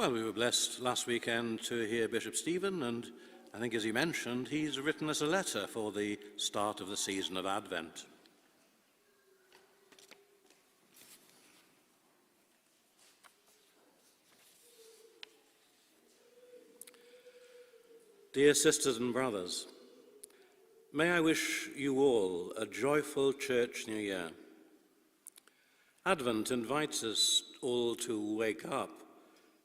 Well, we were blessed last weekend to hear Bishop Stephen, and I think, as he mentioned, he's written us a letter for the start of the season of Advent. Dear sisters and brothers, may I wish you all a joyful Church New Year. Advent invites us all to wake up,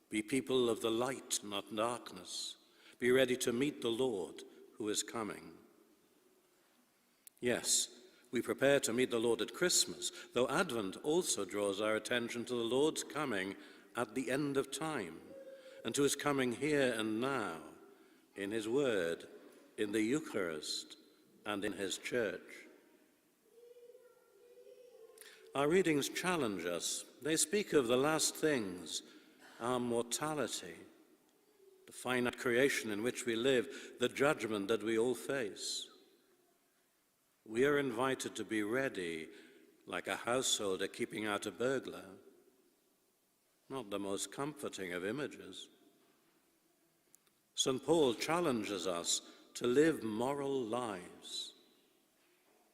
be people of the light, not darkness, be ready to meet the Lord who is coming. Yes, we prepare to meet the Lord at Christmas, though Advent also draws our attention to the Lord's coming at the end of time, and to his coming here and now, in his word, in the Eucharist, and in his church. Our readings challenge us. They speak of the last things, our mortality, the finite creation in which we live, the judgment that we all face. We are invited to be ready, like a householder keeping out a burglar. Not the most comforting of images. St. Paul challenges us to live moral lives,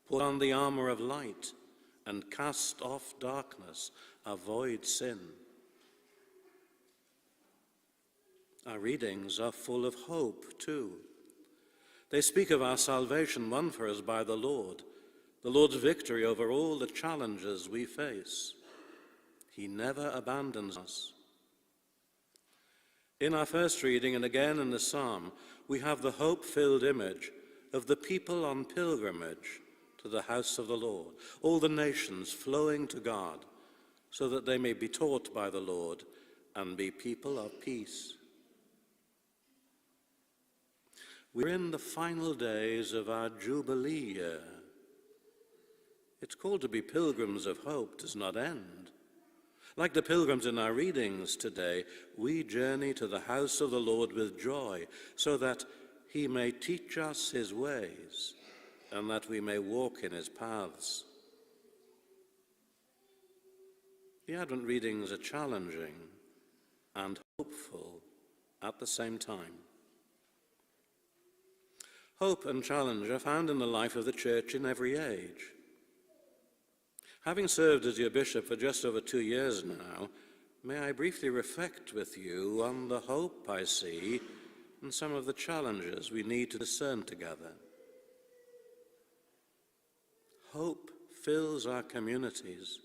put on the armor of light, and cast off darkness, avoid sin. Our readings are full of hope, too. They speak of our salvation won for us by the Lord's victory over all the challenges we face. He never abandons us. In our first reading, and again in the psalm, we have the hope-filled image of the people on pilgrimage to the house of the Lord, all the nations flowing to God, so that they may be taught by the Lord and be people of peace. We're in the final days of our Jubilee year. It's called to be pilgrims of hope does not end. Like the pilgrims in our readings today, we journey to the house of the Lord with joy, so that he may teach us his ways, and that we may walk in his paths. The Advent readings are challenging and hopeful at the same time. Hope and challenge are found in the life of the Church in every age. Having served as your bishop for just over 2 years now, may I briefly reflect with you on the hope I see and some of the challenges we need to discern together. Hope fills our communities,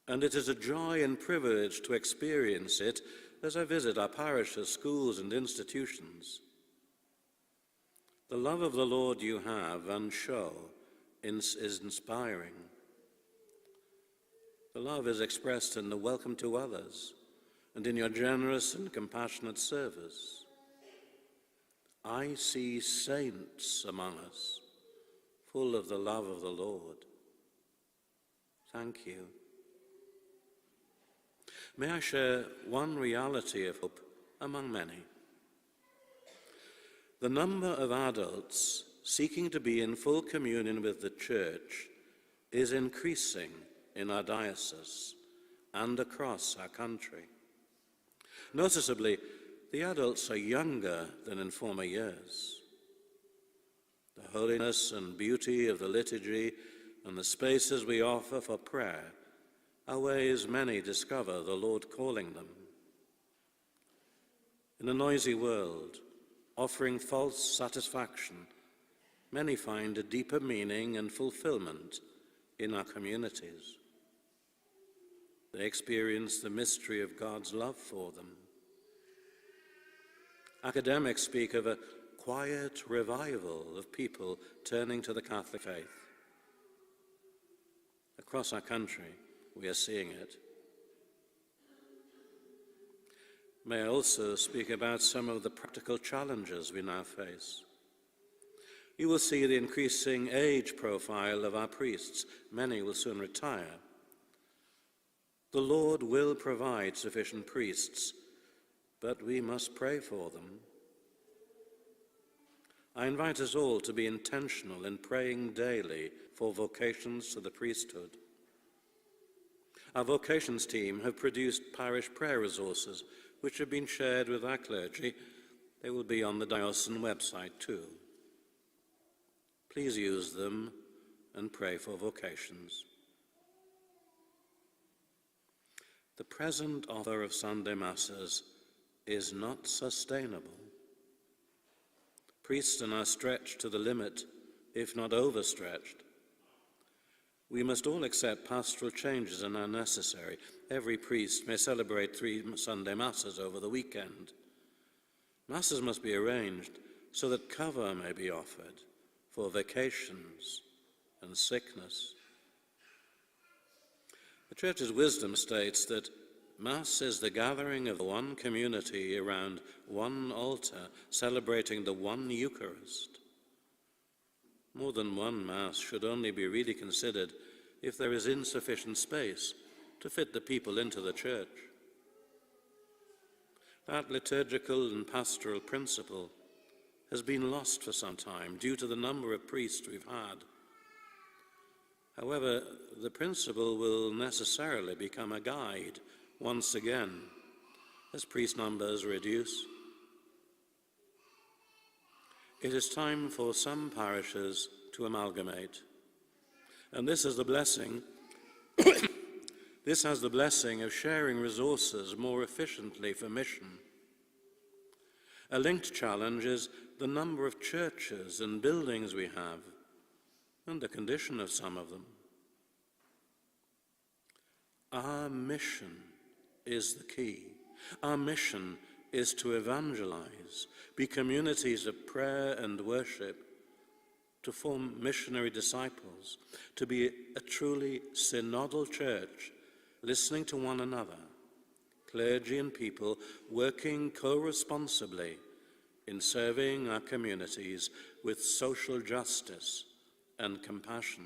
and it is a joy and privilege to experience it as I visit our parishes, schools, and institutions. The love of the Lord you have and show is inspiring. The love is expressed in the welcome to others and in your generous and compassionate service. I see saints among us, full of the love of the Lord. Thank you. May I share one reality of hope among many. The number of adults seeking to be in full communion with the Church is increasing in our diocese and across our country. Noticeably, the adults are younger than in former years. The holiness and beauty of the liturgy and the spaces we offer for prayer are ways many discover the Lord calling them. In a noisy world, offering false satisfaction, many find a deeper meaning and fulfillment in our communities. They experience the mystery of God's love for them. Academics speak of a quiet revival of people turning to the Catholic faith. Across our country, we are seeing it. May I also speak about some of the practical challenges we now face. You will see the increasing age profile of our priests. Many will soon retire. The Lord will provide sufficient priests, but we must pray for them. I invite us all to be intentional in praying daily for vocations to the priesthood. Our vocations team have produced parish prayer resources which have been shared with our clergy. They will be on the diocesan website too. Please use them and pray for vocations. The present offer of Sunday Masses is not sustainable. Priests are now stretched to the limit, if not overstretched. We must all accept pastoral changes are now necessary. Every priest may celebrate 3 Sunday Masses over the weekend. Masses must be arranged so that cover may be offered for vacations and sickness. The Church's wisdom states that Mass is the gathering of one community around one altar, celebrating the one Eucharist. More than one Mass should only be really considered if there is insufficient space to fit the people into the church. That liturgical and pastoral principle has been lost for some time due to the number of priests we've had. However, the principle will necessarily become a guide once again as priest numbers reduce. It is time for some parishes to amalgamate, and this is the blessing this has the blessing of sharing resources more efficiently for mission. A linked challenge is the number of churches and buildings we have and the condition of some of them. Our mission is the key. Our mission is to evangelize, be communities of prayer and worship, to form missionary disciples, to be a truly synodal church, listening to one another, clergy and people working co-responsibly in serving our communities with social justice and compassion.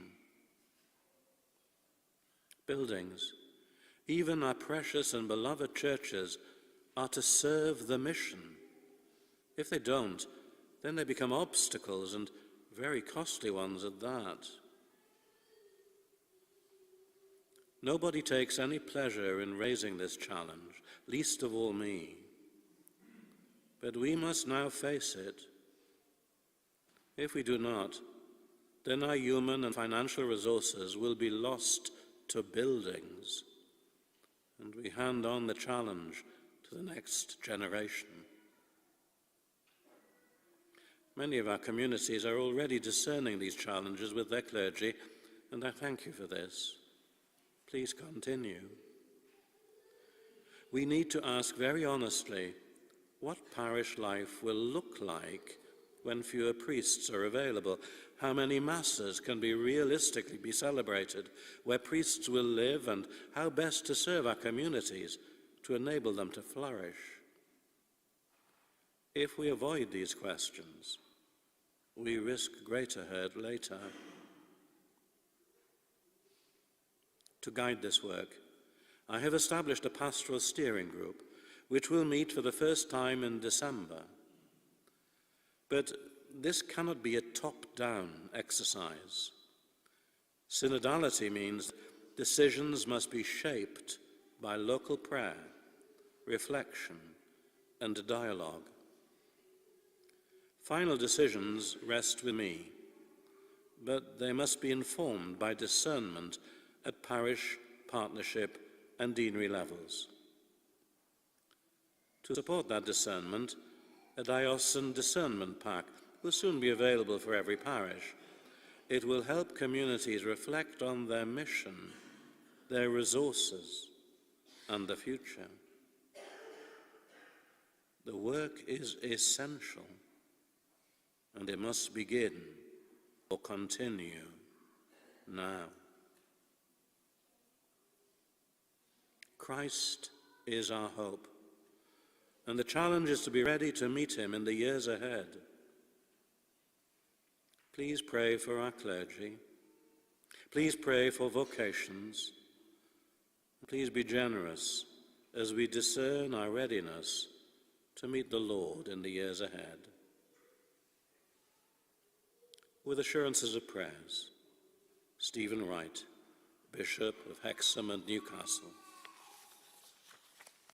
Buildings, even our precious and beloved churches, are to serve the mission. If they don't, then they become obstacles, and very costly ones at that. Nobody takes any pleasure in raising this challenge, least of all me. But we must now face it. If we do not, then our human and financial resources will be lost to buildings, and we hand on the challenge to the next generation. Many of our communities are already discerning these challenges with their clergy, and I thank you for this. Please continue. We need to ask very honestly what parish life will look like when fewer priests are available. How many Masses can be realistically be celebrated where priests will live, and how best to serve our communities to enable them to flourish? If we avoid these questions, we risk greater hurt later. To guide this work, I have established a pastoral steering group which will meet for the first time in December. But this cannot be a top-down exercise. Synodality means decisions must be shaped by local prayer, reflection, and dialogue. Final decisions rest with me, but they must be informed by discernment at parish, partnership, and deanery levels. To support that discernment, a diocesan discernment pack will soon be available for every parish. It will help communities reflect on their mission, their resources, and the future. The work is essential, and it must begin or continue now. Christ is our hope, and the challenge is to be ready to meet him in the years ahead. Please pray for our clergy. Please pray for vocations. Please be generous as we discern our readiness to meet the Lord in the years ahead. With assurances of prayers, Stephen Wright, Bishop of Hexham and Newcastle.